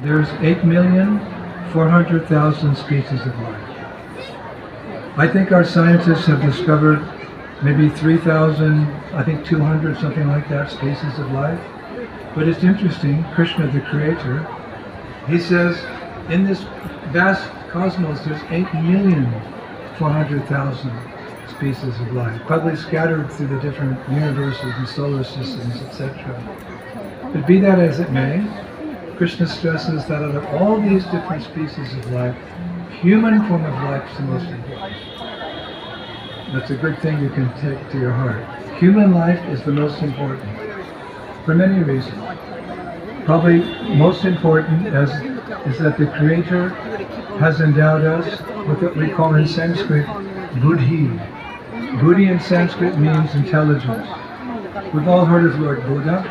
There's 8,400,000 species of life. I think our scientists have discovered maybe 3,000, I think 200, something like that, species of life. But it's interesting, Krishna, the creator, he says in this vast cosmos there's 8,400,000 species of life, probably scattered through the different universes and solar systems, etc. But be that as it may, Krishna stresses that out of all these different species of life, human form of life is the most important. That's a good thing you can take to your heart. Human life is the most important, for many reasons. Probably most important is that the Creator has endowed us with what we call in Sanskrit, buddhi. Buddhi in Sanskrit means intelligence. We've all heard of Lord Buddha.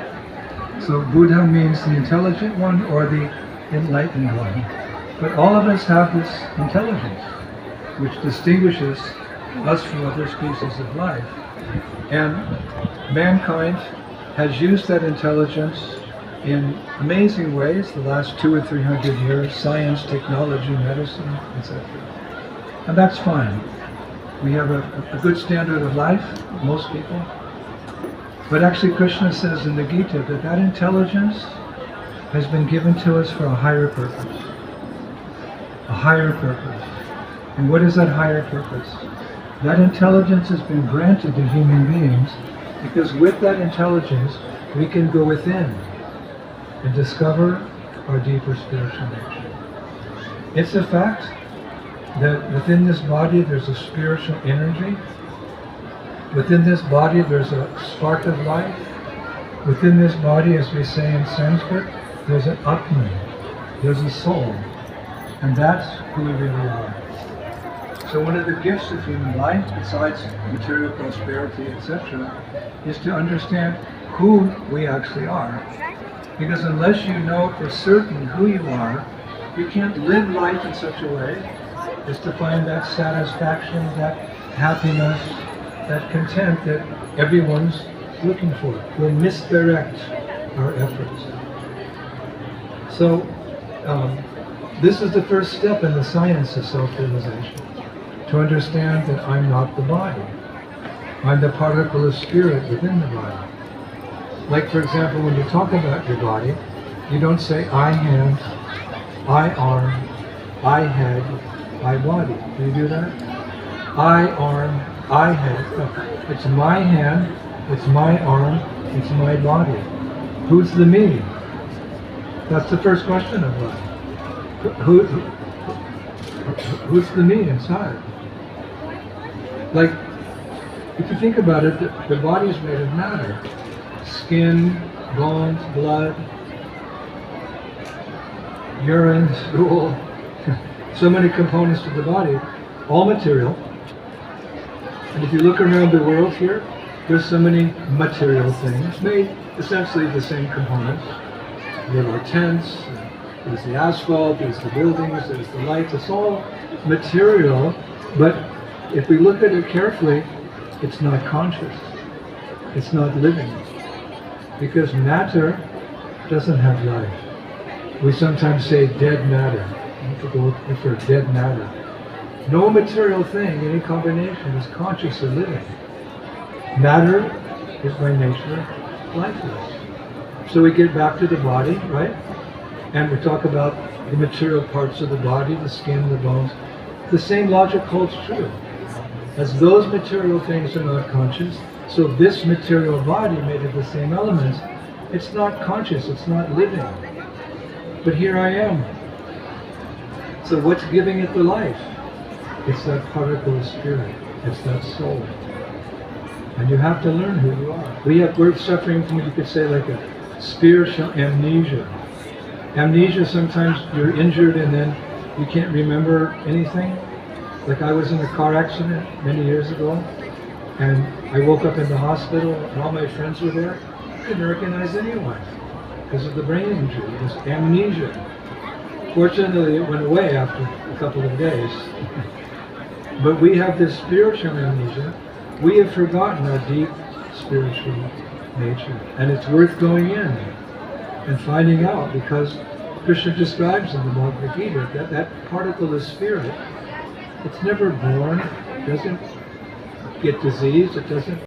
So Buddha means the intelligent one or the enlightened one. But all of us have this intelligence, which distinguishes us from other species of life. And mankind has used that intelligence in amazing ways the last 200 or 300 years, science, technology, medicine, etc. And that's fine. We have a good standard of life, most people. But actually Krishna says in the Gita that that intelligence has been given to us for a higher purpose. A higher purpose. And what is that higher purpose? That intelligence has been granted to human beings because with that intelligence we can go within and discover our deeper spiritual nature. It's a fact that within this body there's a spiritual energy. Within this body there's a spark of life. Within this body, as we say in Sanskrit, there's an Atman, there's a soul. And that's who we really are. So one of the gifts of human life, besides material prosperity, etc., is to understand who we actually are. Because unless you know for certain who you are, you can't live life in such a way as to find that satisfaction, that happiness, that content that everyone's looking for. We'll misdirect our efforts. So this is the first step in the science of self-realization. To understand that I'm not the body. I'm the particle of spirit within the body. Like for example, when you talk about your body, you don't say I hand, I arm, I head, I body. Do you do that? I arm, I head. It's my hand, it's my arm, it's my body. Who's the me? That's the first question of life. Who's the me inside? Like, if you think about it, the body is made of matter. Skin, bones, blood, urine, stool, so many components to the body, all material. And if you look around the world here, there's so many material things made essentially the same components. There are tents, there's the asphalt, there's the buildings, there's the lights, it's all material, but if we look at it carefully, it's not conscious, it's not living, because matter doesn't have life. We sometimes say dead matter, people look for dead matter. No material thing, any combination, is conscious or living. Matter is by nature lifeless. So we get back to the body, right? And we talk about the material parts of the body, the skin, the bones. The same logic holds true. As those material things are not conscious, so this material body made of the same elements, it's not conscious, it's not living. But here I am. So what's giving it the life? It's that particle of spirit, it's that soul. And you have to learn who you are. We're suffering from, you could say, like a spiritual amnesia. Amnesia, sometimes you're injured and then you can't remember anything. Like I was in a car accident many years ago, and I woke up in the hospital and all my friends were there. I couldn't recognize anyone because of the brain injury, this amnesia. Fortunately, it went away after a couple of days. But we have this spiritual amnesia. We have forgotten our deep spiritual nature. And it's worth going in and finding out, because Krishna describes in the Bhagavad Gita that that particle is spirit. It's never born, it doesn't get diseased, it doesn't